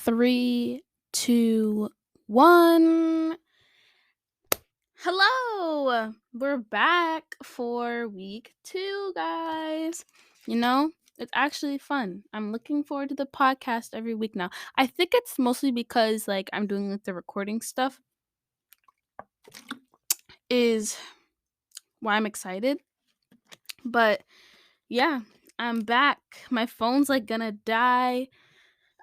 Three, two, one. Hello! We're back for week 2, guys. It's actually fun. I'm looking forward to the podcast every week now. I think it's mostly because I'm doing the recording stuff is why I'm excited. But yeah, I'm back. My phone's gonna die.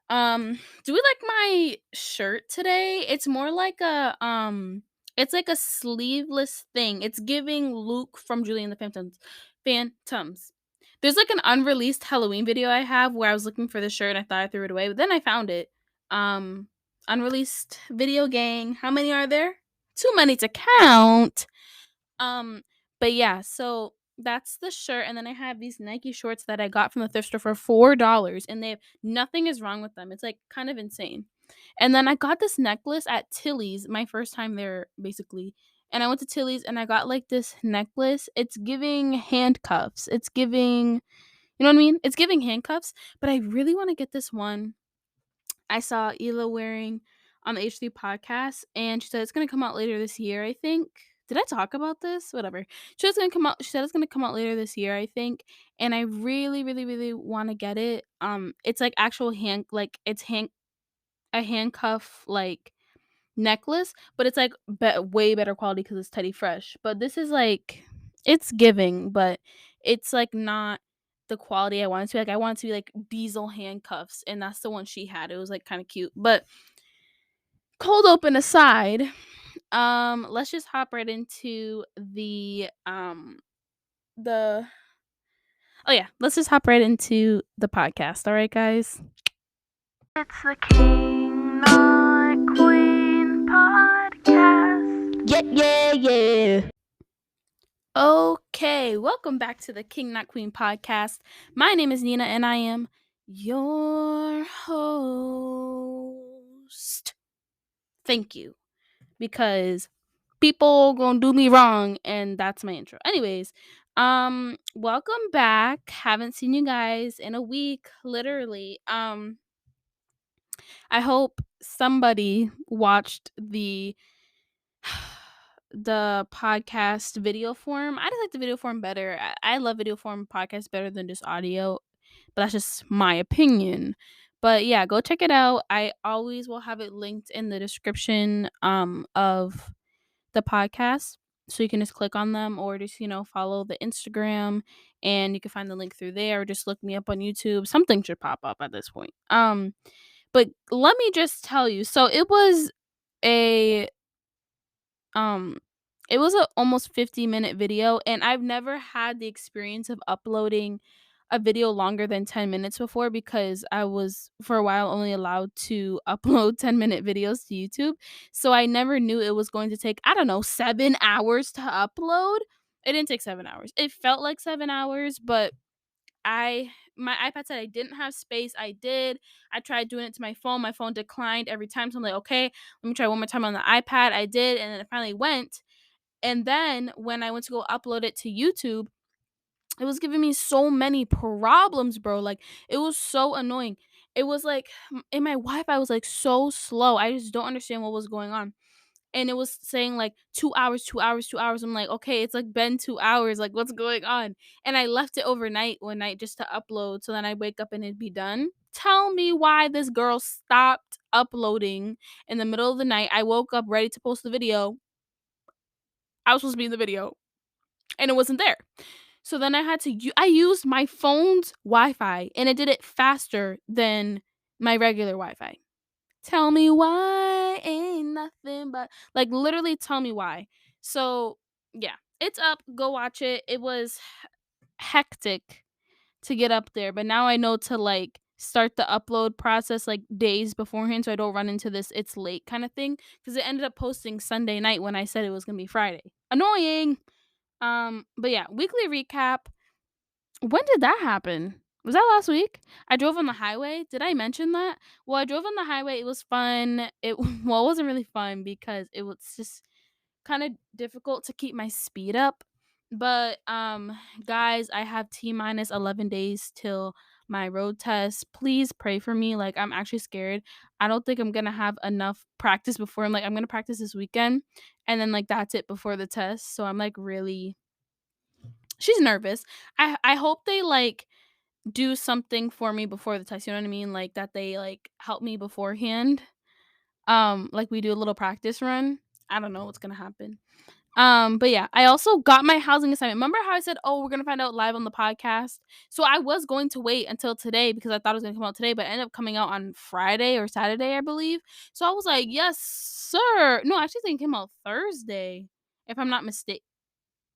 Do we like my shirt today? It's more like it's like a sleeveless thing. It's giving Luke from Julie and the Phantoms. There's an unreleased Halloween video I have where I was looking for the shirt and I thought I threw it away, but then I found it. Um Unreleased video gang. How many are there? Too many to count. Um, but yeah, so that's the shirt, and then I have these Nike shorts that I got from the thrift store for $4, and they have nothing is wrong with them. It's kind of insane. And then I got this necklace at Tilly's, my first time there, basically. And I went to Tilly's and I got this necklace. It's giving handcuffs. It's giving, you know what I mean? It's giving handcuffs. But I really want to get this one I saw Ela wearing on the H3 podcast, and she said it's gonna come out later this year, I think. Did I talk about this? Whatever. She said it's gonna come out later this year, I think. And I really, really, really want to get it. It's actual it's a handcuff necklace, but it's way better quality because it's Teddy Fresh. But this is it's giving, but it's not the quality I want it to be. I want it to be diesel handcuffs, and that's the one she had. It was kind of cute. But cold open aside, let's just hop right into the oh yeah, let's just hop right into the podcast. All right, guys. It's the King Not Queen podcast. Yeah. Okay, welcome back to the King Not Queen podcast. My name is Nina, and I am your host. Thank you, because people gonna do me wrong, and that's my intro. Anyways, welcome back. Haven't seen you guys in a week, literally. I hope somebody watched the podcast video form. I just like the video form better. I love video form podcasts better than just audio, but that's just my opinion. But yeah, go check it out. I always will have it linked in the description of the podcast, so you can just click on them, or just follow the Instagram, and you can find the link through there, or just look me up on YouTube. Something should pop up at this point. But let me just tell you, so a um it was a almost 50-minute video, and I've never had the experience of uploading a video longer than 10 minutes before, because I was for a while only allowed to upload 10-minute videos to YouTube. So I never knew it was going to take, I don't know, 7 hours to upload. It didn't take 7 hours. It felt like 7 hours, but my iPad said I didn't have space. I tried doing it to my phone. My phone declined every time. So I'm like, okay, let me try one more time on the iPad. I did, and then it finally went. And then when I went to go upload it to YouTube, it was giving me so many problems, bro. It was so annoying. It was and my Wi-Fi was so slow. I just don't understand what was going on. And it was saying 2 hours, 2 hours, 2 hours. I'm like, okay, it's been 2 hours. What's going on? And I left it overnight one night just to upload, so then I'd wake up and it'd be done. Tell me why this girl stopped uploading in the middle of the night. I woke up ready to post the video. I was supposed to be in the video, and it wasn't there. So then I used my phone's Wi-Fi, and it did it faster than my regular Wi-Fi. Tell me why ain't nothing but literally tell me why. So yeah, it's up. Go watch it. It was hectic to get up there, but now I know to start the upload process days beforehand, so I don't run into this it's late kind of thing, because it ended up posting Sunday night when I said it was gonna be Friday. Annoying. But yeah, weekly recap. When did that happen? Was that last week? I drove on the highway. Did I mention that? Well, I drove on the highway. It was fun. It wasn't really fun because it was just kind of difficult to keep my speed up. But guys, I have T minus 11 days till my road test. Please pray for me. Like, I'm actually scared. I don't think I'm gonna have enough practice before. I'm gonna practice this weekend, and then like that's it before the test. So I'm like really, she's nervous. I hope they like do something for me before the test. You know what I mean? Like that they like help me beforehand. Like we do a little practice run. I don't know what's gonna happen. But yeah, I also got my housing assignment. Remember how I said, "Oh, we're gonna find out live on the podcast." So I was going to wait until today because I thought it was gonna come out today, but it ended up coming out on Friday or Saturday, I believe. So I was like, "Yes, sir." No, actually, I think it came out Thursday, if I'm not mistaken.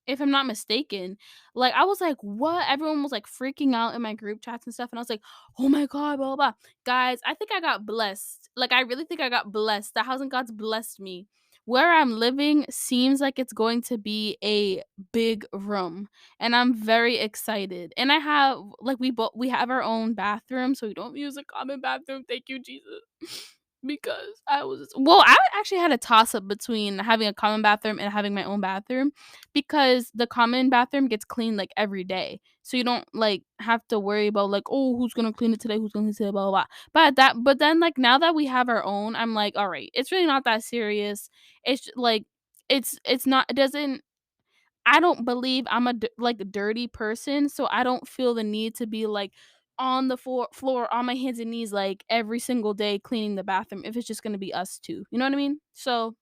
If I'm not mistaken. Like, I was like, "What?" Everyone was, like, freaking out in my group chats and stuff, and I was like, "Oh my god, blah, blah, blah." Guys, I think I got blessed. Like, I really think I got blessed. The housing gods blessed me. Where I'm living seems like it's going to be a big room, and I'm very excited. And I have like, we have our own bathroom, so we don't use a common bathroom. Thank you, Jesus. Because I actually had a toss up between having a common bathroom and having my own bathroom because the common bathroom gets cleaned like every day. So you don't like have to worry about like, oh, who's gonna clean it today, who's gonna clean it today, blah blah blah. But then like now that we have our own, I'm like, all right, it's really not that serious. Like it's not, it doesn't, I don't believe I'm like a dirty person, so I don't feel the need to be like on the floor on my hands and knees like every single day cleaning the bathroom if it's just going to be us two. You know what I mean? So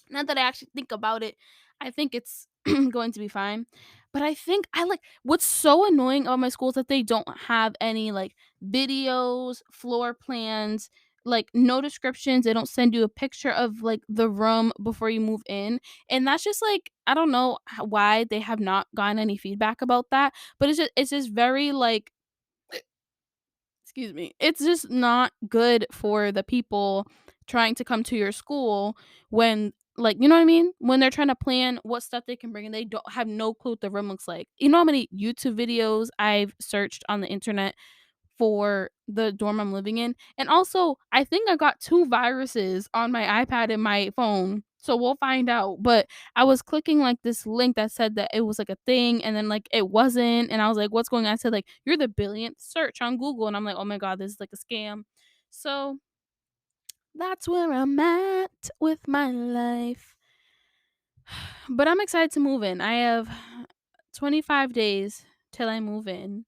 now that I actually think about it, I think it's going to be fine. But I think I like what's so annoying about my school is that they don't have any like videos, floor plans, like no descriptions. They don't send you a picture of like the room before you move in. And that's just like, I don't know why they have not gotten any feedback about that. But it's just very like, excuse me, it's just not good for the people trying to come to your school when, like, you know what I mean, when they're trying to plan what stuff they can bring and they don't have no clue what the room looks like. You know how many YouTube videos I've searched on the internet for the dorm I'm living in. And also, I think I got two viruses on my iPad and my phone. So we'll find out. But I was clicking like this link that said that it was like a thing and then like it wasn't. And I was like, what's going on? I said, like, you're the billionth search on Google. And I'm like, oh my God, this is like a scam. So that's where I'm at with my life. But I'm excited to move in. I have 25 days till I move in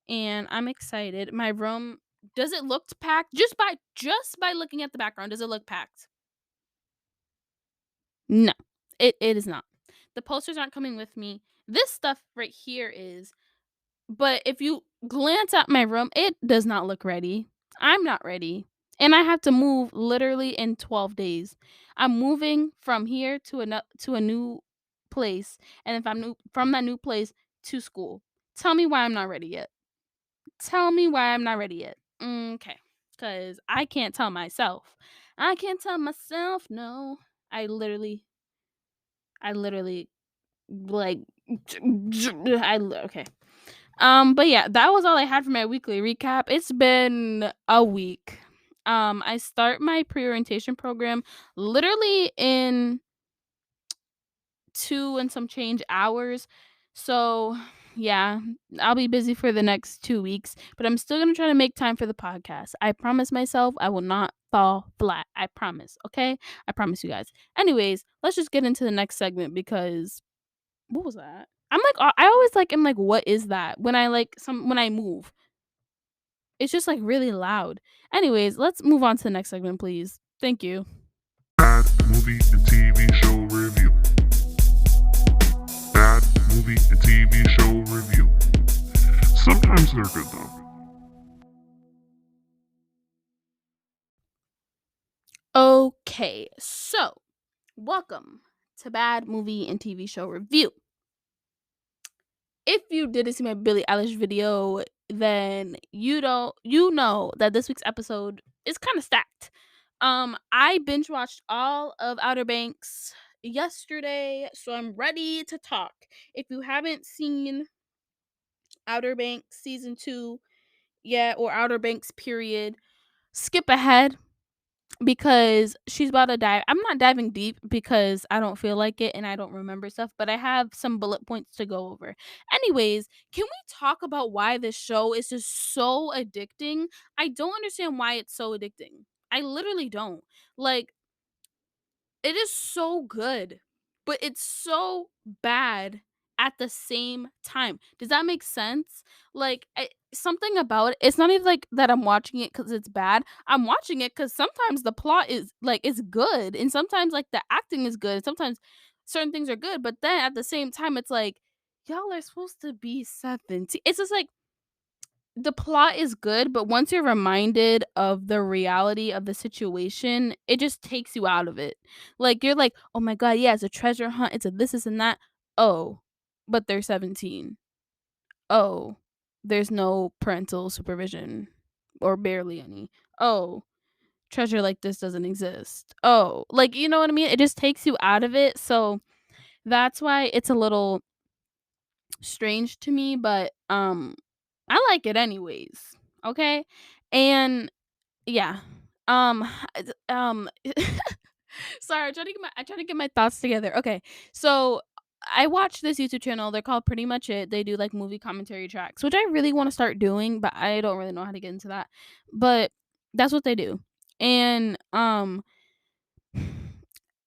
and I'm excited. My room, does it look packed? Just by looking at the background, does it look packed? No. It is not. The posters aren't coming with me. This stuff right here is, but if you glance at my room, it does not look ready. I'm not ready. And I have to move literally in 12 days. I'm moving from here to a new place and if I'm new from that new place to school. Tell me why I'm not ready yet. Tell me why I'm not ready yet. Okay. Cuz I can't tell myself. I can't tell myself no. I literally like okay. But yeah, that was all I had for my weekly recap. It's been a week. I start my pre-orientation program literally in 2 and some change hours. So, yeah, I'll be busy for the next 2 weeks, but I'm still going to try to make time for the podcast. I promise myself I will not fall flat. I promise, okay? I promise you guys. Anyways, let's just get into the next segment because what was that? I'm like I always like am like what is that? When I move. It's just like really loud. Anyways, let's move on to the next segment, please. Thank you. Bad movie and TV show review. Bad movie and TV show review. Sometimes they're good though. Okay, so welcome to Bad Movie and TV Show Review. If you didn't see my Billie Eilish video, then you know that this week's episode is kind of stacked. I binge watched all of Outer Banks yesterday, so I'm ready to talk. If you haven't seen Outer Banks season 2 yet or Outer Banks period, skip ahead because she's about to dive. I'm not diving deep because I don't feel like it and I don't remember stuff, but I have some bullet points to go over. Anyways, can we talk about why this show is just so addicting? I don't understand why it's so addicting. I literally don't. Like, it is so good, but it's so bad at the same time. Does that make sense? Like, something about it, it's not even like that I'm watching it because it's bad. I'm watching it because sometimes the plot is like it's good, and sometimes like the acting is good. Sometimes certain things are good, but then at the same time, it's like y'all are supposed to be 17. It's just like the plot is good, but once you're reminded of the reality of the situation, it just takes you out of it. Like, you're like, "Oh my god, yeah, it's a treasure hunt, it's a this and that." Oh, but they're 17. Oh, there's no parental supervision or barely any. Oh, treasure like this doesn't exist. Oh, like, you know what I mean? It just takes you out of it, so that's why it's a little strange to me, but, I like it anyways, okay? And yeah, um, um, sorry, I'm trying to get my thoughts together. Okay, so I watch this YouTube channel. They're called Pretty Much It. They do like movie commentary tracks, which I really want to start doing, but I don't really know how to get into that. But that's what they do, and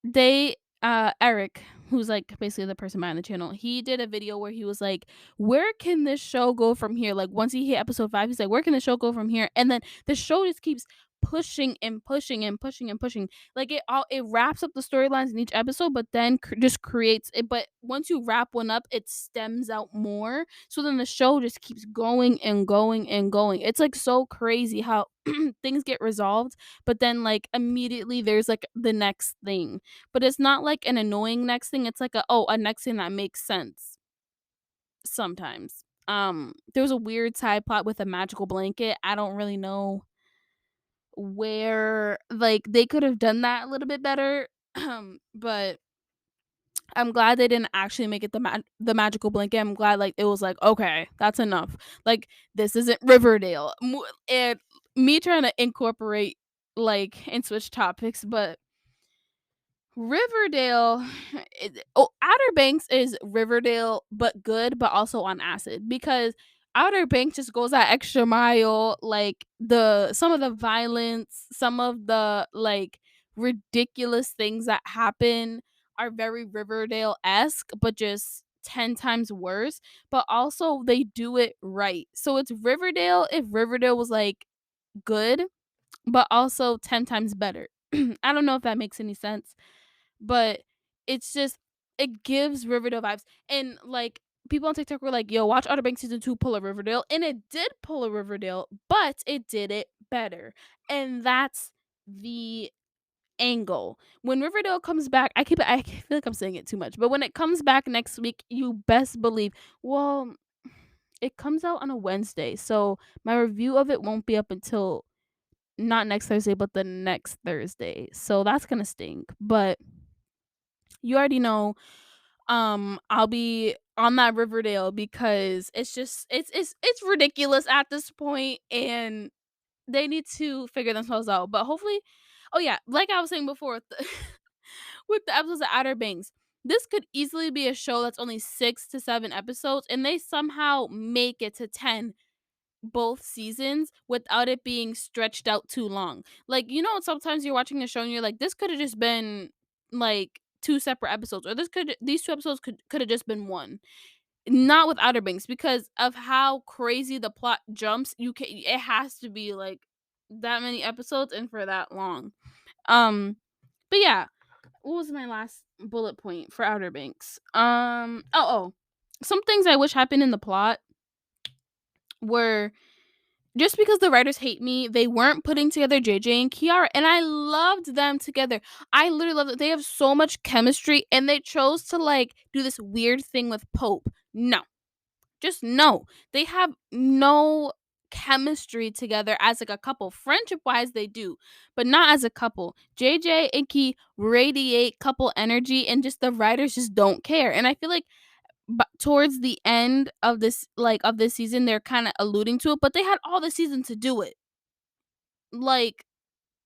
they Eric, who's like basically the person behind the channel, he did a video where he was like, where can this show go from here? Like, once he hit episode 5, he's like, where can the show go from here? And then the show just keeps pushing and pushing and pushing and pushing. Like, it wraps up the storylines in each episode, but then just creates it. But once you wrap one up, it stems out more, so then the show just keeps going and going and going. It's like so crazy how things get resolved, but then like immediately there's like the next thing, but it's not like an annoying next thing, it's like a next thing that makes sense sometimes. There was a weird side plot with a magical blanket. I don't really know where like they could have done that a little bit better. But I'm glad they didn't actually make it the magical blanket. I'm glad like it was like, okay, that's enough. Like, this isn't Riverdale. And me trying to incorporate like and switch topics, but Riverdale, Outer Banks is Riverdale, but good, but also on acid, because Outer Banks just goes that extra mile. Like, some of the violence, some of the like ridiculous things that happen are very Riverdale esque, but just 10 times worse. But also they do it right. So it's Riverdale if Riverdale was like good, but also 10 times better. I don't know if that makes any sense, but it's just it gives Riverdale vibes. And like people on TikTok were like, "Yo, watch Outer Banks season 2 pull a Riverdale," and it did pull a Riverdale, but it did it better. And that's the angle. When Riverdale comes back, I feel like I'm saying it too much, but when it comes back next week, you best believe. Well, it comes out on a Wednesday, so my review of it won't be up until not next Thursday, but the next Thursday. So that's gonna stink. But you already know, I'll be on that Riverdale because it's just it's ridiculous at this point, and they need to figure themselves out. But hopefully, oh yeah, like I was saying before with the, with the episodes of Outer Banks, this could easily be a show that's only 6 to 7 episodes, and they somehow make it to 10 both seasons without it being stretched out too long. Like, sometimes you're watching a show and you're like, this could have just been like two separate episodes, or these two episodes could have just been one. Not with Outer Banks, because of how crazy the plot jumps. It has to be like that many episodes and for that long. But yeah, what was my last bullet point for Outer Banks? Some things I wish happened in the plot were, just because the writers hate me, they weren't putting together JJ and Kiara, and I loved them together. I literally love it. They have so much chemistry, and they chose to like do this weird thing with Pope. No, just no. They have no chemistry together as like a couple. Friendship wise, they do, but not as a couple. JJ and Key radiate couple energy, and just the writers just don't care. And I feel like, but towards the end of this season, they're kind of alluding to it, but they had all the season to do it. Like,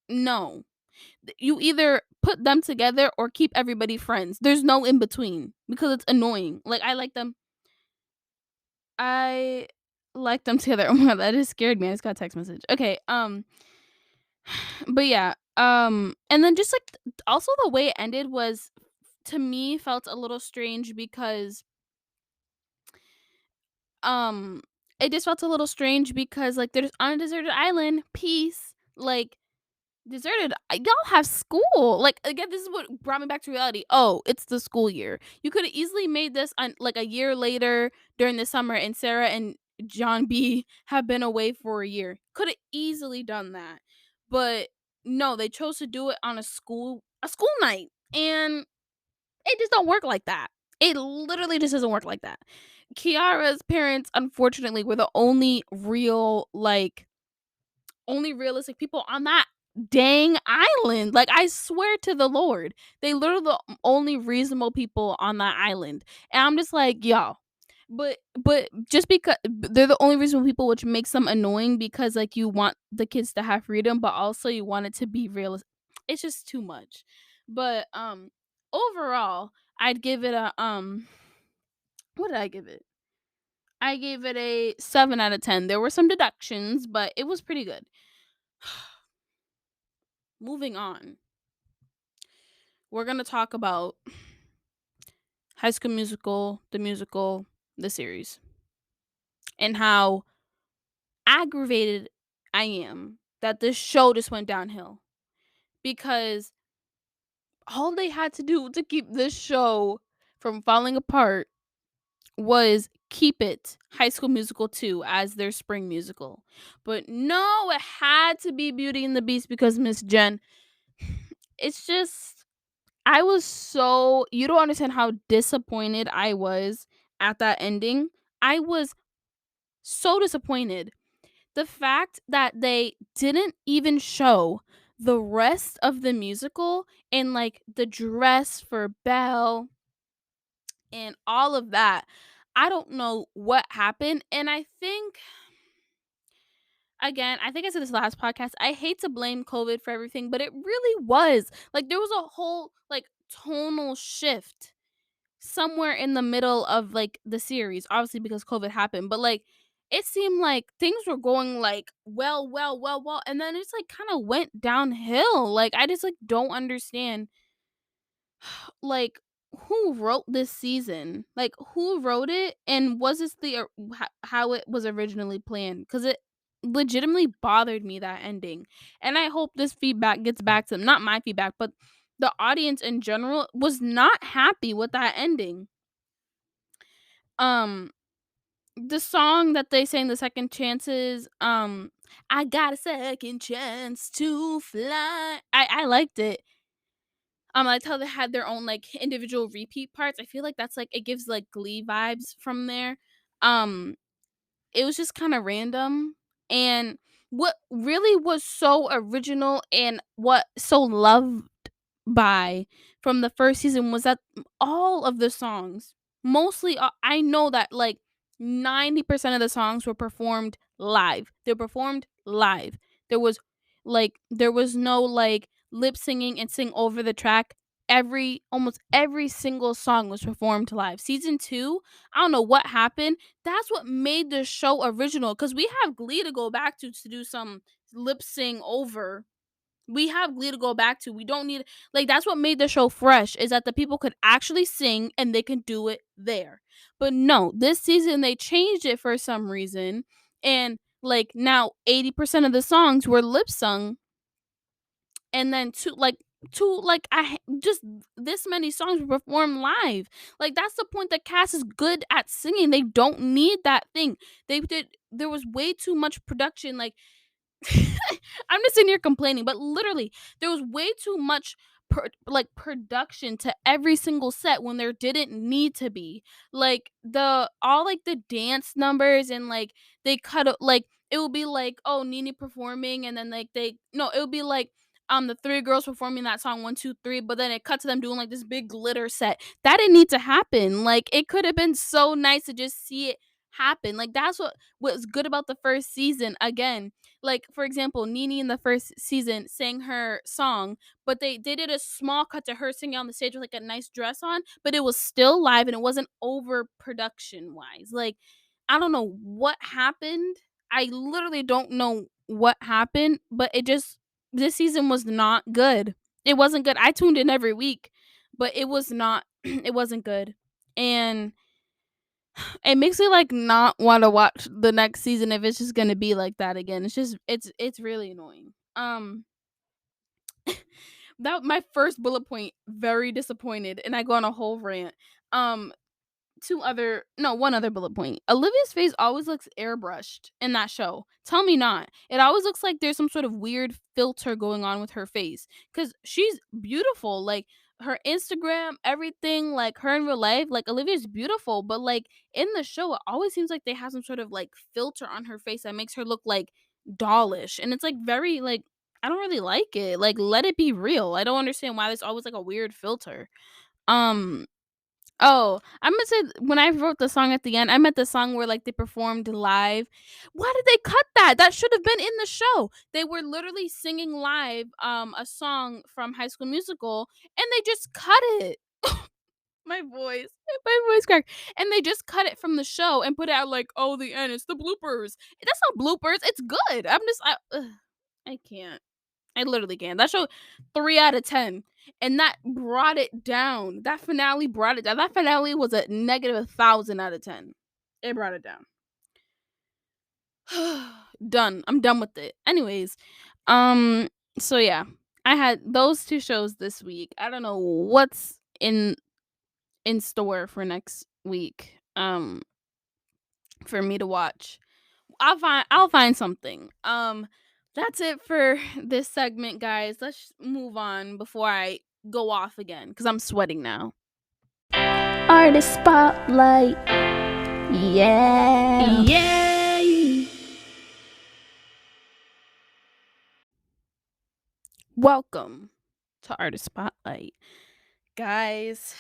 no. You either put them together or keep everybody friends. There's no in between because it's annoying. Like I like them together. Oh my god, that just scared me. I just got a text message. Okay, but yeah, and then just like also the way it ended was to me felt a little strange because um it just felt a little strange because like there's on a deserted island, peace, like deserted. Y'all have school. Like again, this is what brought me back to reality. Oh, it's the school year. You could have easily made this on like a year later during the summer, and Sarah and John B have been away for a year. Could have easily done that, but no, they chose to do it on a school night, and it just don't work like that. It literally just doesn't work like that. Kiara's parents, unfortunately, were the only realistic people on that dang island. Like I swear to the Lord, they literally the only reasonable people on that island. And I'm just like, y'all. But just because they're the only reasonable people, which makes them annoying because like you want the kids to have freedom, but also you want it to be realistic. It's just too much. But overall, I'd give it a what did I give it? I gave it a 7 out of 10. There were some deductions, but it was pretty good. Moving on. We're going to talk about High School Musical, the series, and how aggravated I am that this show just went downhill because all they had to do to keep this show from falling apart was keep it High School Musical 2 as their spring musical. But no, it had to be Beauty and the Beast because Miss Jen. It's just I was so you don't understand how disappointed I was at that ending. I was so disappointed. The fact that they didn't even show the rest of the musical and like the dress for Belle and all of that. I don't know what happened. And I think again, I think I said this last podcast. I hate to blame COVID for everything, but it really was. Like there was a whole like tonal shift somewhere in the middle of like the series, obviously because COVID happened, but like it seemed like things were going like well, and then it's like kind of went downhill. Like I just like don't understand like who wrote this season, like who wrote it, and was this how it was originally planned, because it legitimately bothered me that ending. And I hope this feedback gets back to them, not my feedback, but the audience in general was not happy with that ending. um the song that they sang, the second chances, I got a second chance to fly, I liked it. I liked how they had their own like individual repeat parts. I feel like that's like it gives like Glee vibes from there. Um, it was just kind of random. And what really was so original and what so loved by from the first season was that all of the songs, mostly, I know that like 90% of the songs were performed live. They were performed live. There was no like lip singing and sing over the track. Almost every single song was performed live. Season 2, I don't know what happened. That's what made the show original, cuz we have Glee to go back to do some lip sing over. We have Glee to go back to. We don't need like that's what made the show fresh, is that the people could actually sing and they can do it there. But no, this season they changed it for some reason, and like now 80% of the songs were lip sung, and then two, I just this many songs were performed live. Like that's the point. The cast is good at singing. They don't need that thing. There was way too much production. Like I'm just sitting here complaining, but literally, there was way too much production to every single set when there didn't need to be. Like the dance numbers, and like they cut it, like it would be like, oh, Nene performing, and then like they no, it would be like the three girls performing that song 1 2 3, but then it cut to them doing like this big glitter set. That didn't need to happen. Like it could have been so nice to just see it happen. Like that's what was good about the first season. Again, Like, for example, Nene in the first season sang her song, but they did a small cut to her singing on the stage with like a nice dress on, but it was still live and it wasn't over production wise. Like, I don't know what happened. I literally don't know what happened, but it just this season was not good. It wasn't good. I tuned in every week, but it was not it wasn't good. And it makes me like not want to watch the next season if it's just gonna be like that again. It's really annoying. That my first bullet point, very disappointed, and I go on a whole rant. Um, one other bullet point. Olivia's face always looks airbrushed in that show. Tell me not. It always looks like there's some sort of weird filter going on with her face cuz she's beautiful. Like her Instagram, everything, like her in real life, like Olivia's beautiful, but like in the show it always seems like they have some sort of like filter on her face that makes her look like dollish. And it's like very like I don't really like it. Like let it be real. I don't understand why there's always like a weird filter. Um Oh, I'm gonna say when I wrote the song at the end, I meant the song where like they performed live. Why did they cut that? That should have been in the show. They were literally singing live a song from High School Musical and they just cut it. my voice. My voice cracked. And they just cut it from the show and put it out like, oh, the end. It's the bloopers. That's not bloopers. It's good. I can't. I literally can. That show 3 out of 10. And that brought it down. That finale brought it down. That finale was a negative 1,000 out of 10. It brought it down. Done. I'm done with it. Anyways, um, so yeah, I had those two shows this week. I don't know what's in store for next week. For me to watch. I'll find something. That's it for this segment, guys. Let's move on before I go off again because I'm sweating now. Artist Spotlight. Yeah. Yay! Welcome to Artist Spotlight. Guys,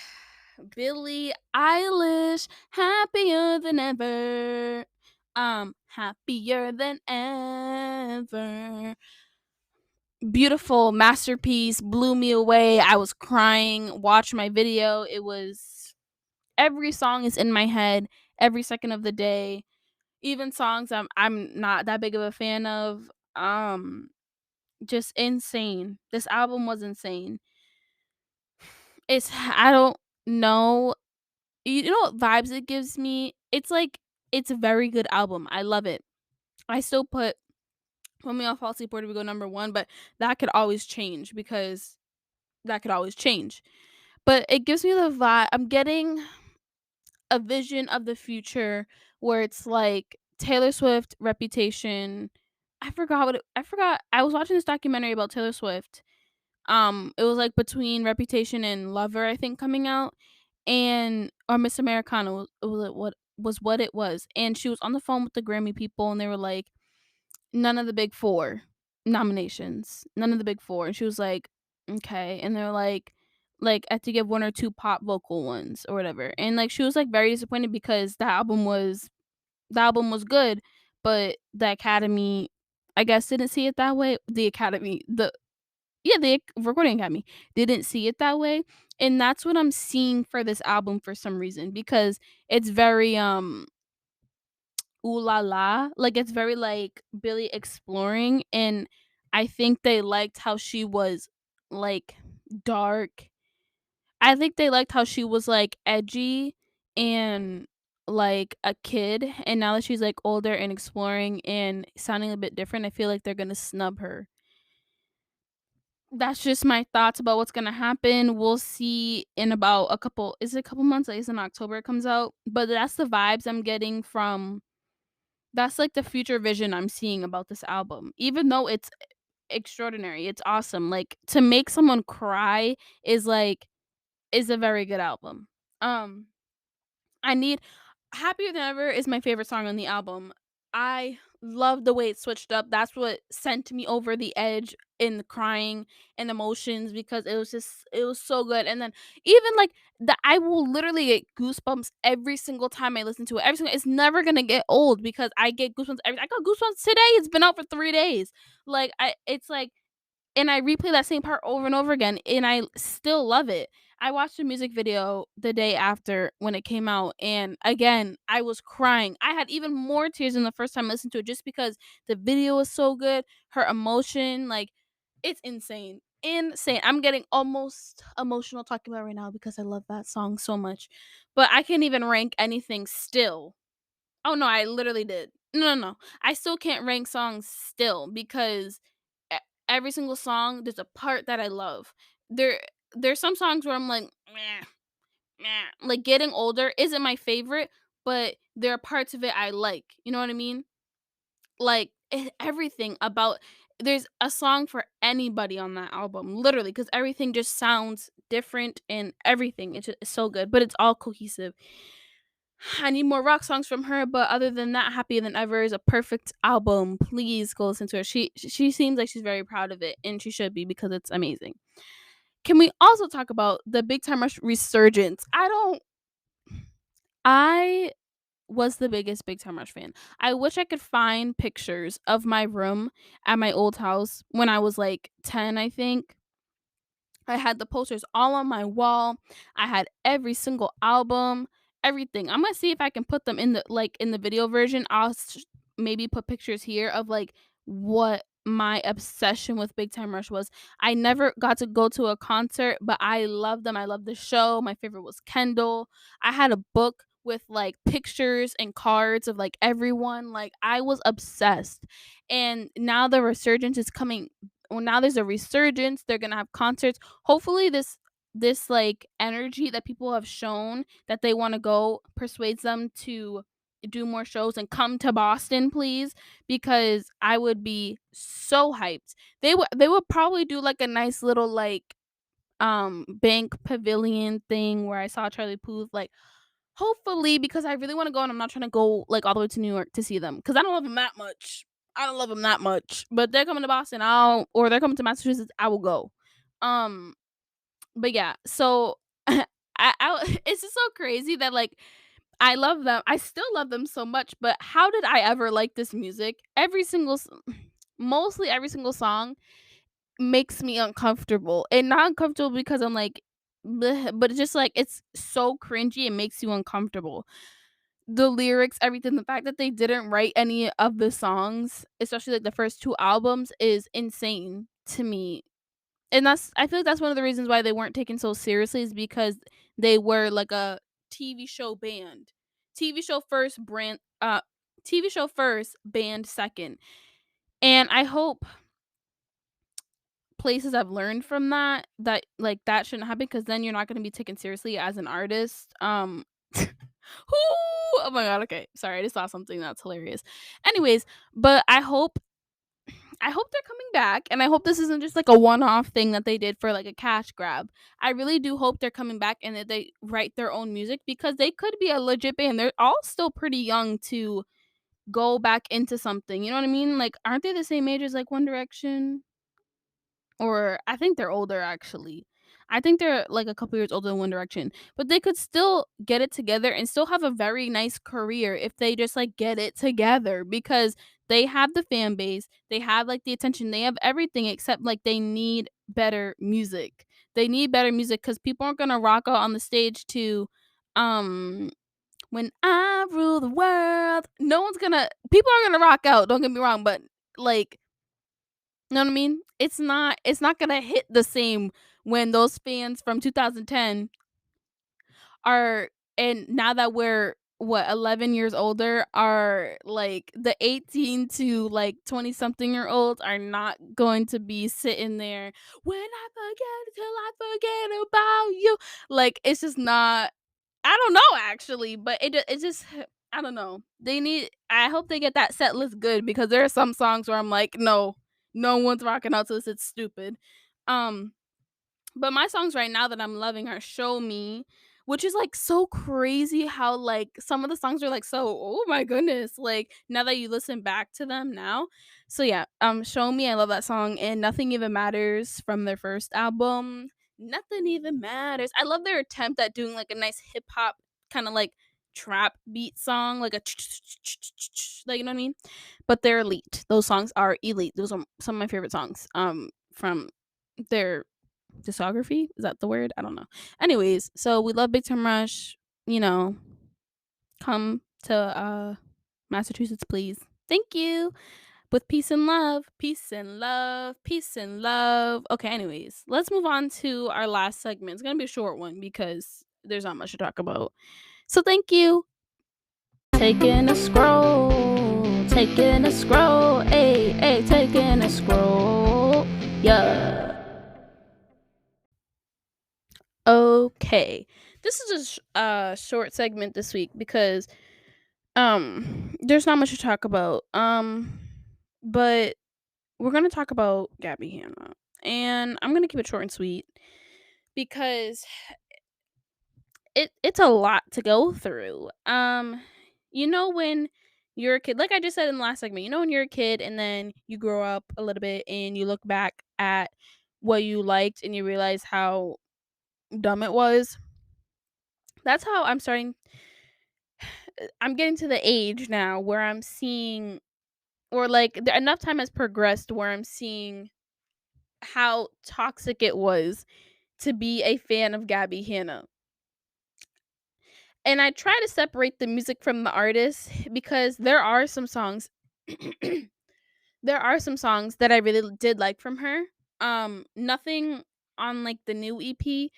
Billie Eilish, happier than ever. Happier than ever. Beautiful masterpiece, blew me away. I was crying. Watch my video. It was every song is in my head every second of the day. Even songs I'm not that big of a fan of. Just insane. This album was insane. I don't know. You know what vibes it gives me? It's like it's a very good album. I love it. I still put me on Fall Asleep Where Do We Go #1, but that could always change because that could always change. But it gives me the vibe. I'm getting a vision of the future where it's like Taylor Swift, Reputation. I forgot. I was watching this documentary about Taylor Swift. It was like between Reputation and Lover, I think, coming out, and or Miss Americana what it was. And she was on the phone with the Grammy people, and they were like, none of the big four nominations, none of the big four. And she was like, okay. And they're I have to give one or two pop vocal ones or whatever. And like she was like very disappointed because the album was good, but the Academy, I guess, didn't see it that way. The Academy, the Recording Academy didn't see it that way. And that's what I'm seeing for this album for some reason because it's very ooh la la. Like it's very like Billy exploring, and I think they liked how she was like dark. I think they liked how she was like edgy and like a kid, and now that she's like older and exploring and sounding a bit different, I feel like they're gonna snub her. That's just my thoughts about what's gonna happen. We'll see in about a couple. Is it a couple months? Like it's in October it comes out, but that's the vibes I'm getting from. That's like the future vision I'm seeing about this album. Even though it's extraordinary, it's awesome. Like to make someone cry is like is a very good album. I need Happier Than Ever is my favorite song on the album. I love the way it switched up. That's what sent me over the edge in the crying and emotions because it was so good. And then even like I will literally get goosebumps every single time I listen to it. It's never gonna get old because I get goosebumps I got goosebumps today. It's been out for 3 days. Like I it's like and I replay that same part over and over again, and I still love it. I watched a music video the day after when it came out, and again, I was crying. I had even more tears than the first time I listened to it just because the video was so good, her emotion, like, it's insane. Insane. I'm getting almost emotional talking about it right now because I love that song so much. But I can't even rank anything still. Oh, no, I literally did. No, no, no. I still can't rank songs still because e every single song, there's a part that I love. There there's some songs where I'm like, "Meh, meh." Like, Getting Older isn't my favorite, but there are parts of it I like, you know what I mean? Like, everything about there's a song for anybody on that album, literally, because everything just sounds different and everything, it's so good, but it's all cohesive. I need more rock songs from her, but other than that, Happier Than Ever is a perfect album. Please go listen to her. She seems like she's very proud of it, and she should be because it's amazing. Can we also talk about the Big Time Rush resurgence? I was the biggest Big Time Rush fan. I wish I could find pictures of my room at my old house when I was like 10, I think. I had the posters all on my wall. I had every single album, everything. I'm gonna see if I can put them in the video version. Maybe put pictures here of like what my obsession with Big Time Rush was. I never got to go to a concert, but I love them. I love the show. My favorite was Kendall. I had a book with like pictures and cards of like everyone. Like I was obsessed. And now the resurgence is coming. Well, now there's a resurgence. They're gonna have concerts. Hopefully this like energy that people have shown that they want to go persuades them to do more shows and come to Boston, please, because I would be so hyped. They would probably do like a nice little like bank pavilion thing where I saw Charlie Puth, like hopefully, because I really want to go and I'm not trying to go like all the way to New York to see them because I don't love them that much. I don't love them that much. But they're coming to Boston, or they're coming to Massachusetts, I will go. Um but yeah, so it's just so crazy that like I love them. I still love them so much, but how did I ever like this music? Mostly every single song makes me uncomfortable. And not uncomfortable because I'm like, "Bleh," but it's just like it's so cringy, it makes you uncomfortable. The lyrics, everything, the fact that they didn't write any of the songs, especially like the first two albums, is insane to me. And I feel like that's one of the reasons why they weren't taken so seriously is because they were like a TV show band. TV show first, TV show first, band second. And I hope places have learned from that like that shouldn't happen because then you're not going to be taken seriously as an artist. Oh my god, okay. Sorry, I just saw something that's hilarious. Anyways, but I hope they're coming back, and I hope this isn't just like a one-off thing that they did for like a cash grab. I really do hope they're coming back and that they write their own music because they could be a legit band. They're all still pretty young to go back into something. You know what I mean? Like, aren't they the same age as like One Direction? Or I think they're older actually. I think they're like a couple years older than One Direction, but they could still get it together and still have a very nice career if they just like get it together because they have the fan base, they have like the attention, they have everything except like they need better music. They need better music cuz people aren't going to rock out on the stage to um when I rule the world. No one's going to people are going to rock out, don't get me wrong, but like know what I mean? It's not gonna hit the same when those fans from 2010 are and now that we're what 11 years older are like the 18 to like 20 something year olds are not going to be sitting there when I forget till I forget about you. Like it's just not I don't know actually, but it just I don't know. I hope they get that set list good because there are some songs where I'm like, no, no one's rocking out to this. It's stupid. Um, but my songs right now that I'm loving are "Show Me." which is like so crazy how like some of the songs are like so, oh my goodness, like now that you listen back to them now. So yeah, Show Me, I love that song, and Nothing Even Matters from their first album. Nothing Even Matters. I love their attempt at doing like a nice hip hop kind of like trap beat song, like a like, you know what I mean? But they're elite. Those songs are elite. Those are some of my favorite songs from their discography. Is that the word? I don't know. Anyways, so we love Big Time Rush. You know, come to Massachusetts, please. Thank you. With peace and love, peace and love, peace and love. Okay, anyways, let's move on to our last segment. It's gonna be a short one because there's not much to talk about. So thank you. Taking a scroll, taking a scroll, hey, taking a scroll, yeah. Okay, this is a short segment this week because there's not much to talk about. But we're gonna talk about Gabby Hanna, and I'm gonna keep it short and sweet because it's a lot to go through. When you're a kid, like I just said in the last segment, when you're a kid and then you grow up a little bit and you look back at what you liked and you realize how dumb it was. That's how I'm starting. I'm getting to the age now where I'm seeing, or like enough time has progressed where I'm seeing how toxic it was to be a fan of Gabby Hanna. And I try to separate the music from the artist because there are some songs there are some songs that I really did like from her. Nothing on like the new EP.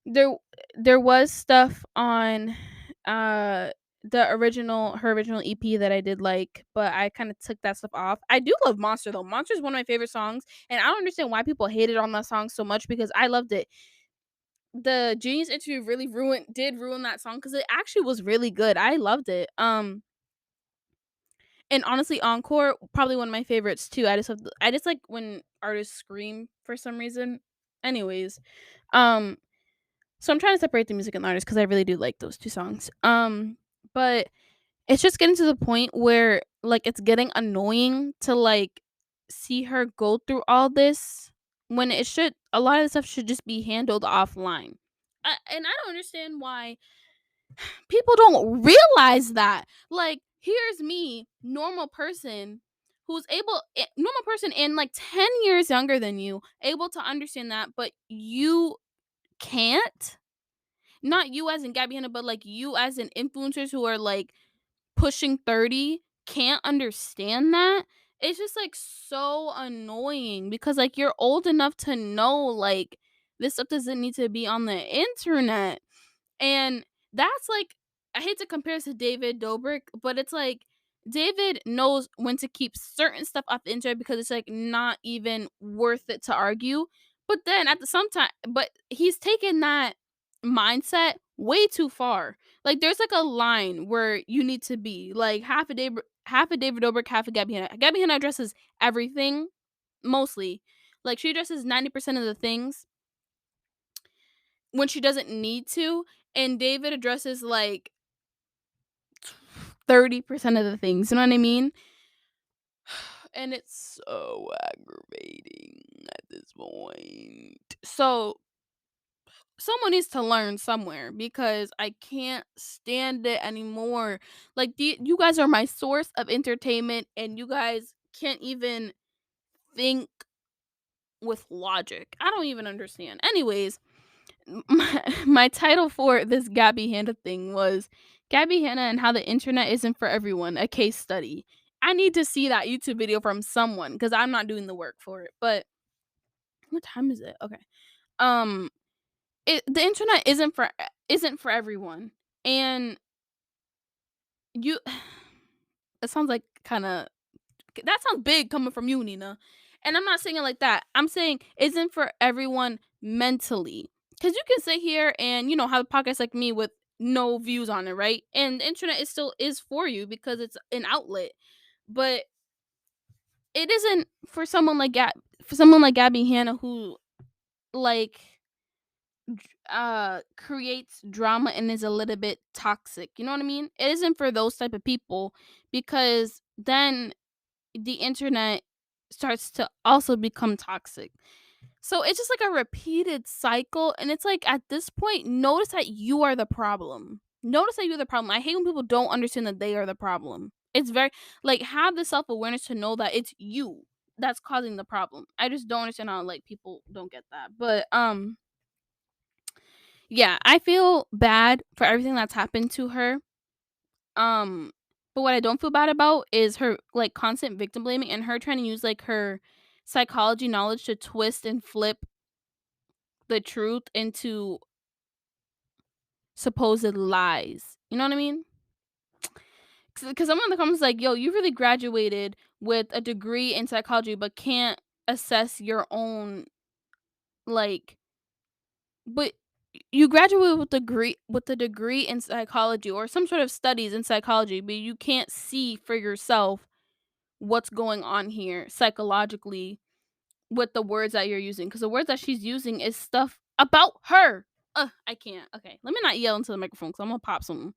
There there was stuff on uh her original EP that I did like, but I kind of took that stuff off. I do love Monster though. Monster is one of my favorite songs, and I don't understand why people hated on that song so much because I loved it. The Genius interview really ruin that song because it actually was really good. I loved it. And honestly, Encore probably one of my favorites too. I just like when artists scream for some reason. Anyways, um, so I'm trying to separate the music and the artist because I really do like those two songs. But it's just getting to the point where like it's getting annoying to like see her go through all this when it should a lot of the stuff should just be handled offline. And I don't understand why people don't realize that. Like, here's me, normal person and like 10 years younger than you, able to understand that, but you can't. Not you as in Gabby Hanna, but like you as in influencers who are like pushing 30 can't understand that. It's just like so annoying because like you're old enough to know like this stuff doesn't need to be on the internet. And that's like, I hate to compare this to David Dobrik, but it's like David knows when to keep certain stuff off the internet because it's like not even worth it to argue. But then at the same time, but he's taken that mindset way too far. Like there's like a line where you need to be like half a David Dobrik, half a Gabby Hanna. Gabby Hanna addresses everything mostly. Like she addresses 90% of the things when she doesn't need to, and David addresses like 30% of the things. You know what I mean? And it's so aggravating at this point. So someone needs to learn somewhere because I can't stand it anymore. Like you guys are my source of entertainment, and you guys can't even think with logic. I don't even understand. Anyways, my title for this Gabby Hanna thing was Gabby Hanna and How the Internet Isn't for Everyone, a case study. I need to see that YouTube video from someone because I'm not doing the work for it. But what time is it? Okay. Um the internet isn't for everyone. And you it sounds like kind of that sounds big coming from you, Nina. And I'm not saying it like that. I'm saying isn't for everyone mentally. Because you can sit here and, have a podcast like me with no views on it, right? And the internet is still is for you because it's an outlet. But it isn't for someone like Gabby Hanna who like creates drama and is a little bit toxic. You know what I mean? It isn't for those type of people, because then the internet starts to also become toxic. So it's just like a repeated cycle, and it's like at this point, notice that you are the problem. Notice that you're the problem. I hate when people don't understand that they are the problem. It's very like, have the self-awareness to know that it's you that's causing the problem. I just don't understand how like people don't get that. But yeah, I feel bad for everything that's happened to her. Um but what I don't feel bad about is her like constant victim blaming, and her trying to use like her psychology knowledge to twist and flip the truth into supposed lies. You know what I mean? Because someone in the comments is like, yo, you really graduated with a degree in psychology, but can't assess your own, like, but you graduated with a degree in psychology or some sort of studies in psychology, but you can't see for yourself what's going on here psychologically with the words that you're using, because the words that she's using is stuff about her. I can't. Okay, let me not yell into the microphone because I'm gonna pop something.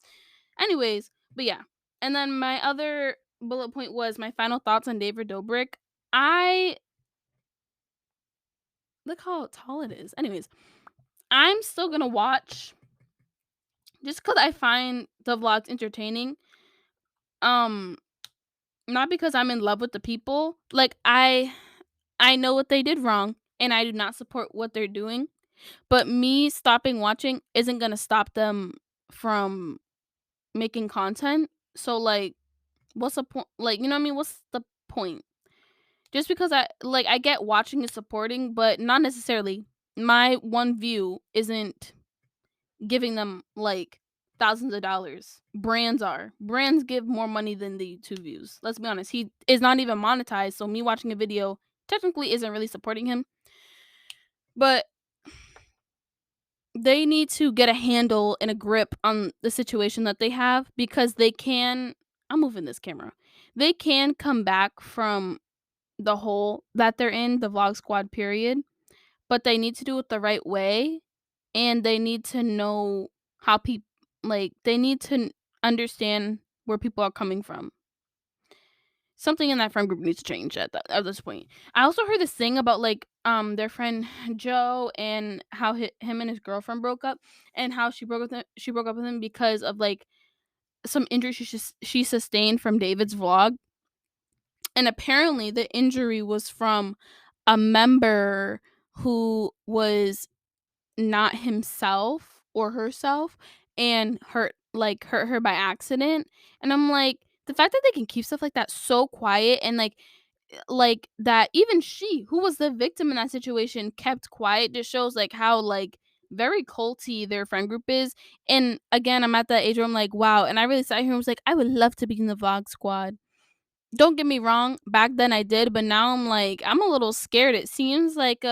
Anyways, but yeah. And then my other bullet point was my final thoughts on David Dobrik. I look how tall it is. Anyways, I'm still gonna watch just because I find the vlogs entertaining. Um, Not because I'm in love with the people. Like I know what they did wrong, and I do not support what they're doing. But me stopping watching isn't gonna stop them from making content. So like, what's the point? Like, you know what I mean? What's the point? Just because I get watching and supporting, but not necessarily. My one view isn't giving them like thousands of dollars. Brands give more money than the YouTube views. Let's be honest. He is not even monetized, so me watching a video technically isn't really supporting him. But they need to get a handle and a grip on the situation that they have, because they can, I'm moving this camera. They can come back from the hole that they're in, the vlog squad period, but they need to do it the right way, and they need to know how people, like, they need to understand where people are coming from. Something in that friend group needs to change at this point. I also heard this thing about like their friend Joe, and how him and his girlfriend broke up, and how she broke up with him because of like some injury she sustained from David's vlog. And apparently the injury was from a member who was not himself or herself, and hurt her by accident. And I'm like, the fact that they can keep stuff like that so quiet, and like that even she, who was the victim in that situation, kept quiet, just shows like how like very culty their friend group is. And again, I'm at that age where I'm like, wow. And I really sat here and was like, I would love to be in the vlog squad. Don't get me wrong, back then I did, but now I'm like, I'm a little scared. It seems like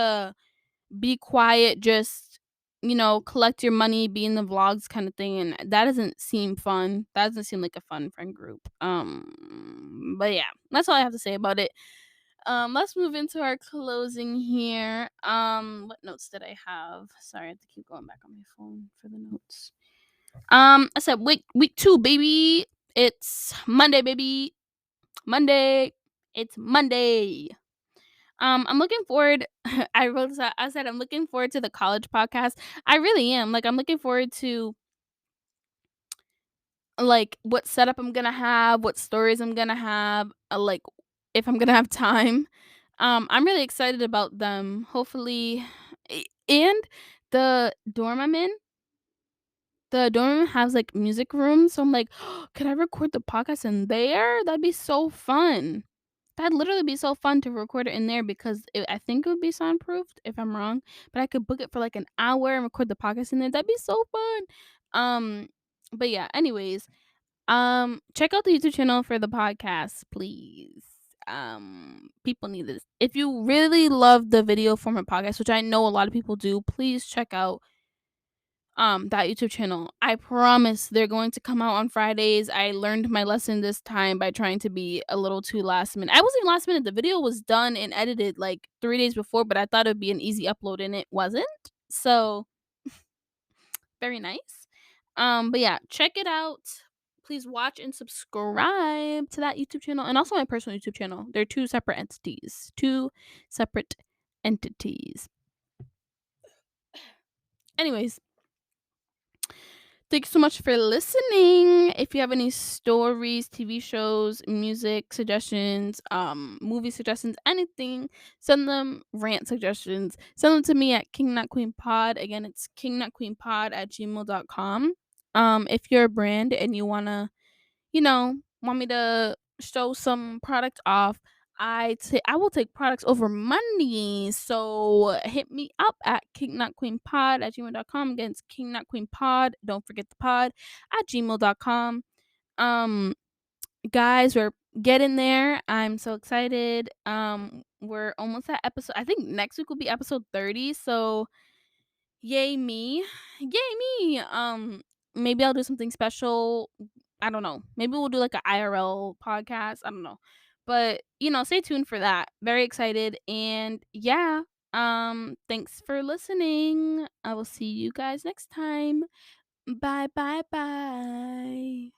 be quiet, just, collect your money, be in the vlogs kind of thing, and that doesn't seem fun. That doesn't seem like a fun friend group. But yeah, that's all I have to say about it. Let's move into our closing here. What notes did I have? Sorry, I have to keep going back on my phone for the notes. I said week 2, baby. It's Monday, baby. Monday. It's Monday. I'm looking forward. I wrote this out. I said I'm looking forward to the college podcast. I really am. Like, I'm looking forward to like what setup I'm gonna have, what stories I'm gonna have, like if I'm gonna have time. I'm really excited about them. Hopefully, and the dorm I'm in, the dorm has like music rooms. So I'm like, could I record the podcast in there? That'd be so fun. That'd literally be so fun to record it in there, because I think it would be soundproofed if I'm wrong. But I could book it for like an hour and record the podcast in there. That'd be so fun. But yeah. Anyways, check out the YouTube channel for the podcast, please. People need this. If you really love the video format podcast, which I know a lot of people do, please check out that YouTube channel. I promise they're going to come out on Fridays. I learned my lesson this time by trying to be a little too last minute. I wasn't last minute. The video was done and edited like 3 days before, but I thought it would be an easy upload, and it wasn't. So Very nice. But yeah, check it out. Please watch and subscribe to that YouTube channel and also my personal YouTube channel. They're two separate entities. Two separate entities. Anyways, thank you so much for listening. If you have any stories, TV shows, music suggestions, movie suggestions, anything, send them. Rant suggestions, send them to me at King Not Queen Pod. Again, it's kingnotqueenpod@gmail.com. If you're a brand and you want me to show some product off, I will take products over money. So hit me up at kingnotqueenpod@gmail.com. Again, it's kingnotqueenpod. Don't forget the pod at gmail.com. Um, guys, we're getting there. I'm so excited. We're almost at episode. I think next week will be episode 30. So yay me. Yay me. Maybe I'll do something special. I don't know. Maybe we'll do like a IRL podcast. I don't know. But, stay tuned for that. Very excited. And yeah, thanks for listening. I will see you guys next time. Bye bye bye.